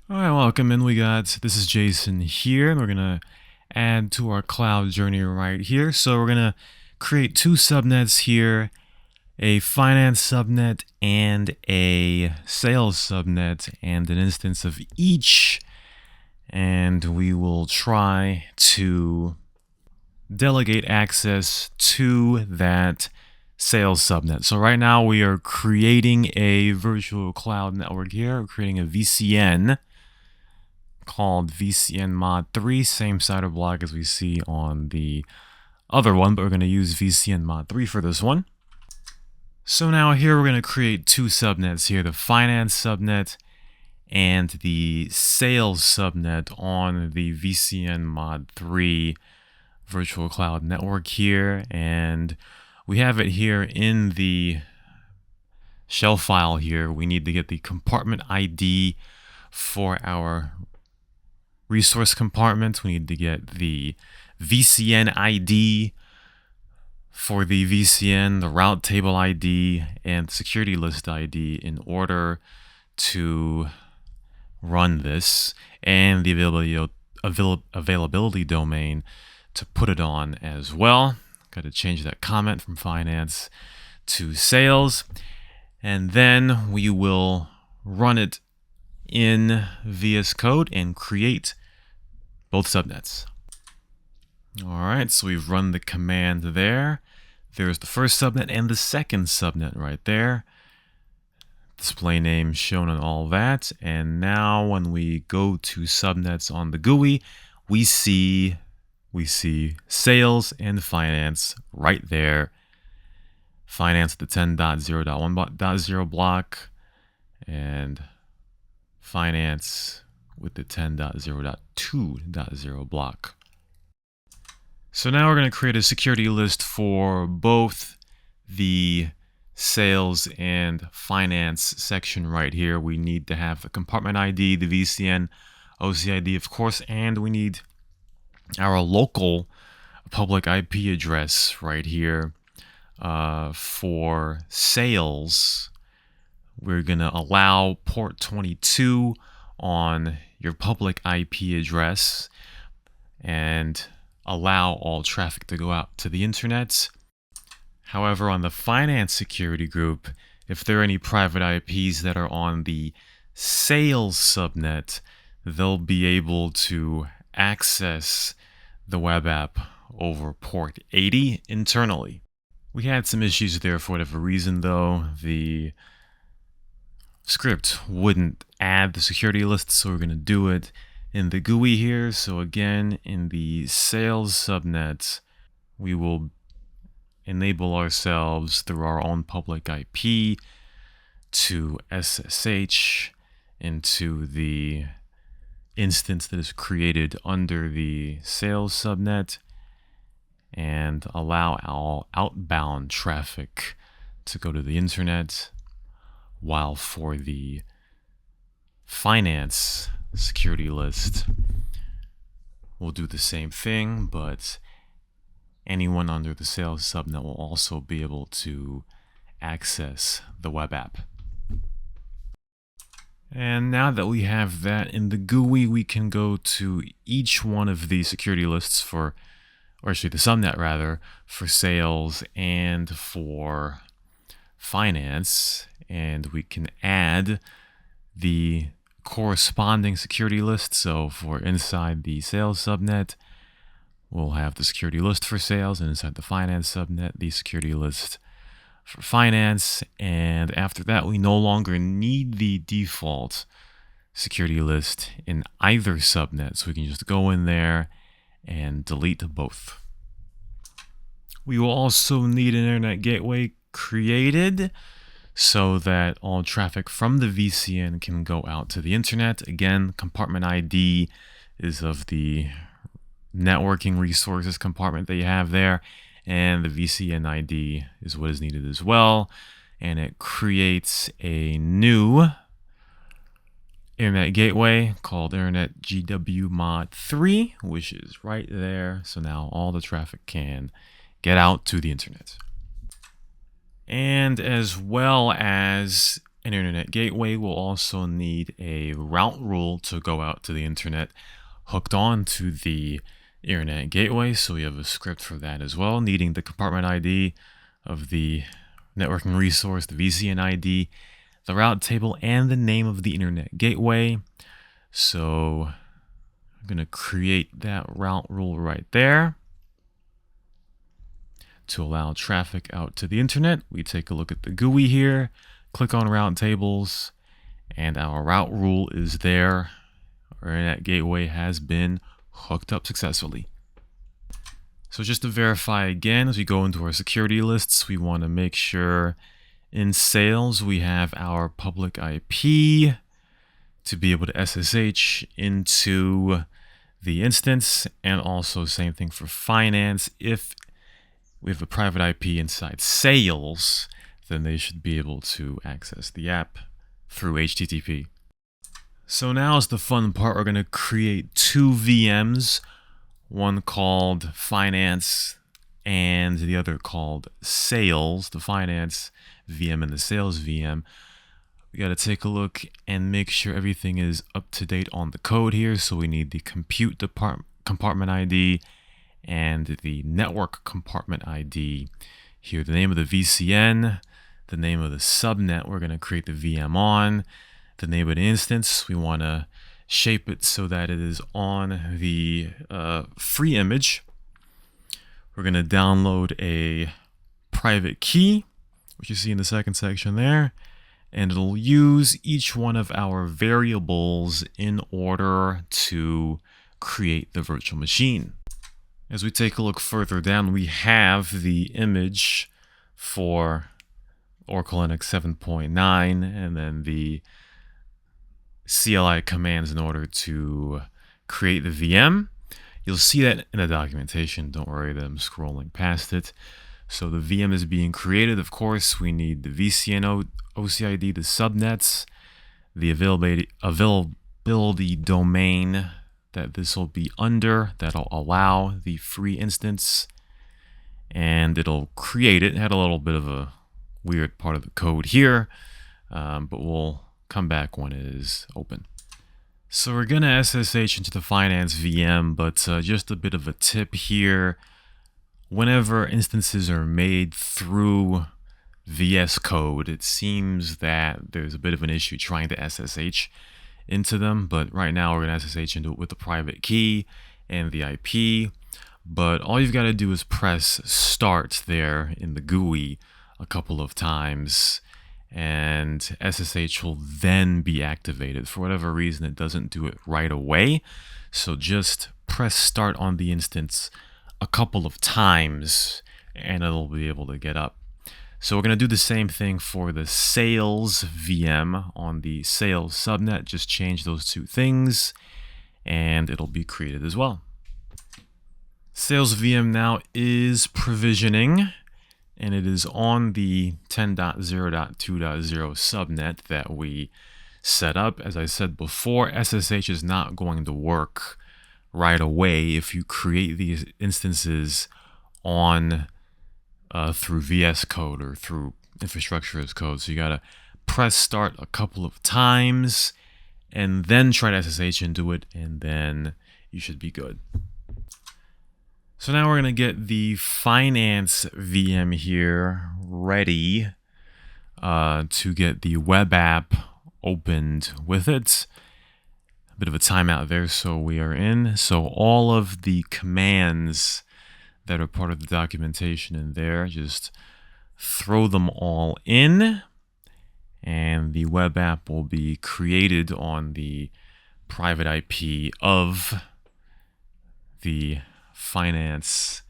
All right, welcome in. This is Jason here, and we're gonna add to our cloud journey right here. So we're gonna create two subnets here, a finance subnet and a sales subnet, and an instance of each. And we will try to delegate access to that sales subnet. So right now we are creating a virtual cloud network here. We're creating a VCN called VCN mod 3, same CIDR block as we see on the other one, but we're going to use VCN mod 3 for this one. So now here we're going to create two subnets here, the finance subnet and the sales subnet on the VCN mod 3 virtual cloud network here, and we have it here in the shell file here. We need to get the compartment ID for our resource compartment. We need to get the VCN ID for the VCN, the route table ID, and security list ID in order to run this, and the availability domain to put it on as well. Got to change that comment from finance to sales, and then we will run it in VS Code and create both subnets. All right, so we've run the command there. There's the first subnet and the second subnet right there. Display name shown on all that. And now when we go to subnets on the GUI, we see sales and finance right there. Finance the 10.0.1.0 block, and finance with the 10.0.2.0 block. So now we're going to create a security list for both the sales and finance section right here. We need to have the compartment ID, the VCN, OCID, of course, and we need our local public IP address right here. For sales, we're going to allow port 22 on your public IP address and allow all traffic to go out to the internet. However, on the finance security group, if there are any private IPs that are on the sales subnet, they'll be able to access the web app over port 80 internally. We had some issues there for whatever reason, though. The script wouldn't add the security list, so we're going to do it in the GUI here. So again, in the sales subnet, we will enable ourselves through our own public IP to SSH into the instance that is created under the sales subnet and allow our outbound traffic to go to the internet, while for the finance security list, we'll do the same thing, but anyone under the sales subnet will also be able to access the web app. And now that we have that in the GUI, we can go to each one of the security lists or actually the subnet rather, for sales and for finance, and we can add the corresponding security list. So for inside the sales subnet, we'll have the security list for sales, and inside the finance subnet, the security list for finance. And after that, we no longer need the default security list in either subnet, so we can just go in there and delete both. We will also need an internet gateway created so that all traffic from the VCN can go out to the internet. Again, compartment ID is of the networking resources compartment that you have there, and the VCN ID is what is needed as well, and it creates a new internet gateway called Internet GW mod 3, which is right there. So now all the traffic can get out to the internet. And as well as an internet gateway, we'll also need a route rule to go out to the internet hooked on to the internet gateway. So we have a script for that as well, needing the compartment ID of the networking resource, the VCN ID, the route table, and the name of the internet gateway. So I'm going to create that route rule right there. To allow traffic out to the internet, we take a look at the GUI here, click on route tables, and our route rule is there. Our internet gateway has been hooked up successfully. So just to verify again, as we go into our security lists, we want to make sure in sales we have our public IP to be able to SSH into the instance, and also same thing for finance. If we have a private IP inside sales, then they should be able to access the app through HTTP. So now is the fun part. We're going to create two VMs, one called finance and the other called sales, the finance VM and the sales VM. We got to take a look and make sure everything is up to date on the code here. So we need the compute compartment ID and the network compartment ID here. The name of the VCN, the name of the subnet we're going to create the VM on, the name of the instance. We want to shape it so that it is on the free image. We're going to download a private key, which you see in the second section there, and it'll use each one of our variables in order to create the virtual machine. As we take a look further down, we have the image for Oracle Linux 7.9 and then the CLI commands in order to create the VM. You'll see that in the documentation. Don't worry that I'm scrolling past it. So the VM is being created. Of course, we need the VCN OCID, the subnets, the availability domain that this will be under, that'll allow the free instance, and it'll create it. It had a little bit of a weird part of the code here, but we'll come back when it is open. So we're going to SSH into the finance VM, but just a bit of a tip here. Whenever instances are made through VS Code, it seems that there's a bit of an issue trying to SSH into them, but right now we're going to SSH into it with the private key and the IP. But all you've got to do is press start there in the GUI a couple of times, and SSH will then be activated. For whatever reason, it doesn't do it right away, so just press start on the instance a couple of times and it'll be able to get up. So we're going to do the same thing for the sales VM on the sales subnet. Just change those two things and it'll be created as well. Sales VM now is provisioning, and it is on the 10.0.2.0 subnet that we set up. As I said before, SSH is not going to work right away if you create these instances on through VS Code or through infrastructure as code. So you got to press start a couple of times and then try to SSH into it, and then you should be good. So now we're going to get the finance VM here ready to get the web app opened with it. A bit of a timeout there, so we are in. So all of the commands that are part of the documentation in there, just throw them all in, and the web app will be created on the private IP of the finance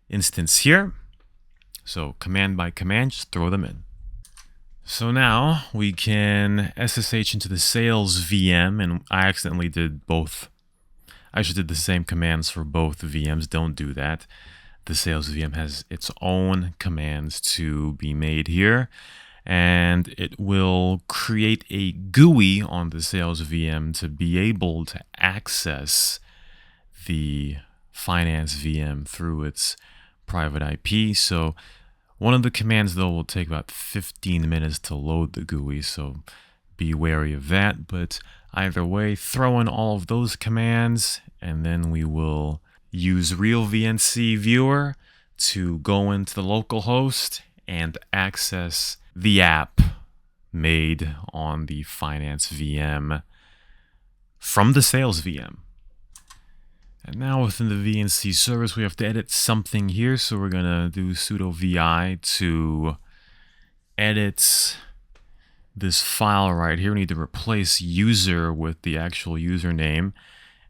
instance here. So command by command, just throw them in. So now we can SSH into the sales VM, and I accidentally did both. I actually did the same commands for both VMs. Don't do that. The sales VM has its own commands to be made here, and it will create a GUI on the sales VM to be able to access the finance VM through its private IP. So One of the commands, though, will take about 15 minutes to load the GUI, so be wary of that. But either way, throw in all of those commands, and then we will use RealVNC viewer to go into the local host and access the app made on the finance VM from the sales VM. And now within the VNC service, we have to edit something here. So we're going to do sudo vi to edit this file right here. We need to replace user with the actual username.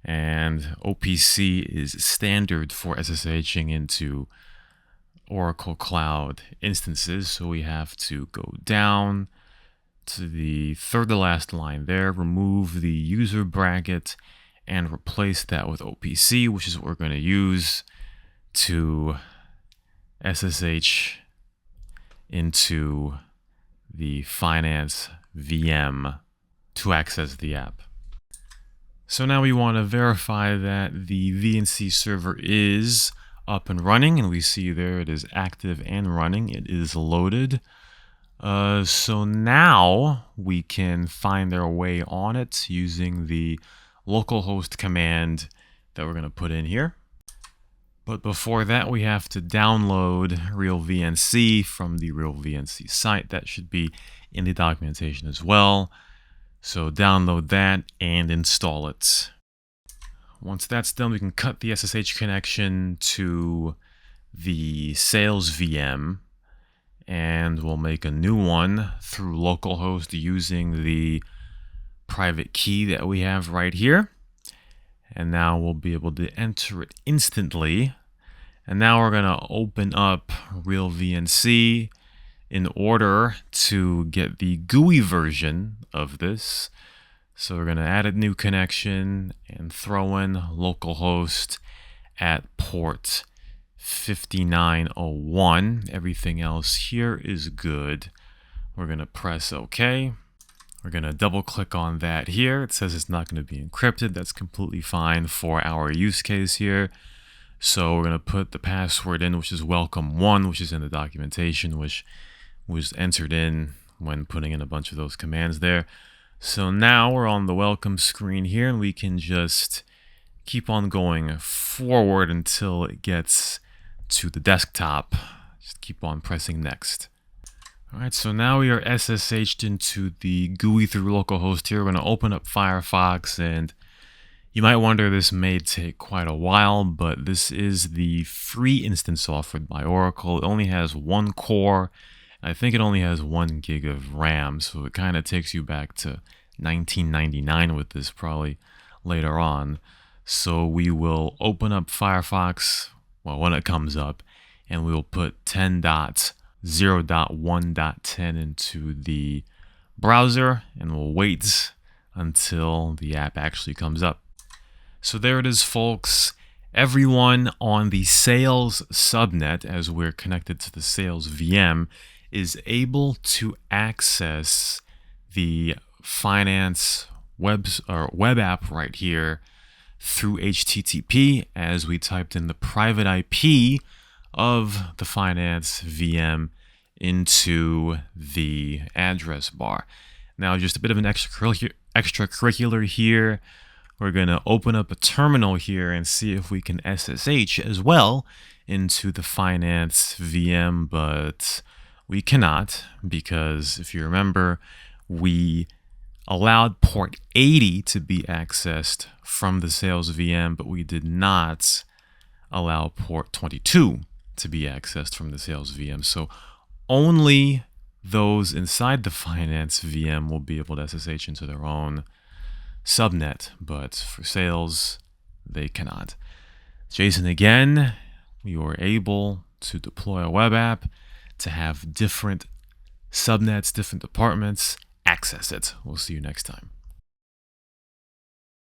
And OPC is standard for SSHing into Oracle Cloud instances. So we have to go down to the third to last line there, remove the user bracket, and replace that with OPC, which is what we're going to use to SSH into the finance VM to access the app. So now we want to verify that the VNC server is up and running, and we see there it is active and running. It is loaded. So now we can find our way on it using the localhost command that we're going to put in here. But before that, we have to download RealVNC from the RealVNC site. That should be in the documentation as well. So download that and install it. Once that's done, we can cut the SSH connection to the sales VM, and we'll make a new one through localhost using the private key that we have right here. And now we'll be able to enter it instantly. And now we're going to open up RealVNC in order to get the GUI version of this. So we're going to add a new connection and throw in localhost at port 5901. Everything else here is good. We're going to press OK. We're going to double click on that here. It says it's not going to be encrypted. That's completely fine for our use case here. So we're going to put the password in, which is welcome1, which is in the documentation, which was entered in when putting in a bunch of those commands there. So now we're on the welcome screen here, and we can just keep on going forward until it gets to the desktop. Just keep on pressing next. All right, so now we are SSH'd into the GUI through localhost here. We're going to open up Firefox, and you might wonder, this may take quite a while, but this is the free instance offered by Oracle. It only has 1 core. I think it only has 1 gig of RAM, so it kind of takes you back to 1999 with this, probably later on. So we will open up Firefox, well, when it comes up, and we will put 10.0.1.10 into the browser, and we'll wait until the app actually comes up. So there it is, folks. Everyone on the sales subnet, as we're connected to the sales VM, is able to access the finance web app right here through HTTP, as we typed in the private IP of the finance VM into the address bar. Now, just a bit of an extracurricular here. We're going to open up a terminal here and see if we can SSH as well into the finance VM, but we cannot, because if you remember, we allowed port 80 to be accessed from the sales VM, but we did not allow port 22 to be accessed from the sales VM. So only those inside the finance VM will be able to SSH into their own subnet, but for sales, they cannot. Jason again. We were able to deploy a web app to have different subnets, different departments access it. We'll see you next time.